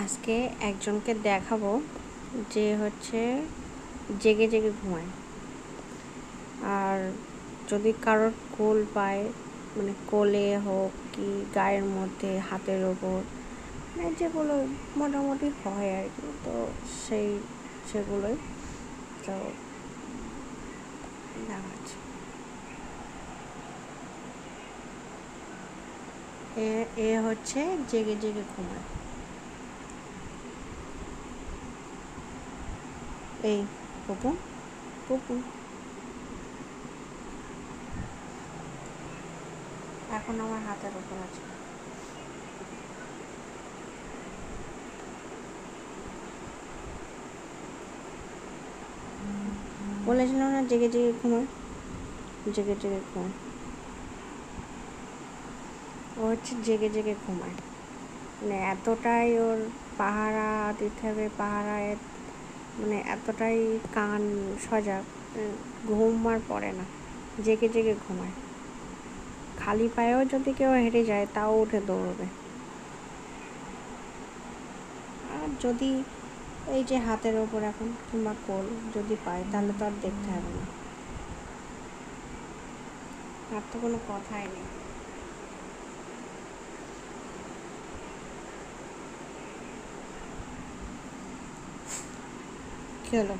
আজকে একজনকে দেখাবো যে হচ্ছে জেগে জেগে ঘুমায়। আর যদি কারোর কোল পায়, মানে কোলে হোক কি গায়ের মধ্যে, হাতের ওপর, মানে যেগুলো মোটামুটি হয় আর কি, তো সেগুলোই তো দেখাচ্ছে। এ হচ্ছে জেগে জেগে ঘুমায়। এই পুপু পুপু এখন আমার হাতের ওপর আছে। বলেছিলাম না জেগে জেগে ঘুমায়, জেগে জেগে ঘুমায়। ও হচ্ছে জেগে জেগে ঘুমায়, মানে এতটাই ওর পাহারা দিতে হবে, পাহারায় মানে এতটাই কান সজাগ, ঘুম আর পড়ে না, জেগে জেগে ঘুমায়। খালি পায়েও যদি কেউ হেঁটে যায় তাও উঠে দৌড়বে। আর যদি এই যে হাতের ওপর এখন কিংবা কোল যদি পায় তাহলে তো আর দেখতে হবে না, আর তো কোনো কথাই নেই। কি হলো?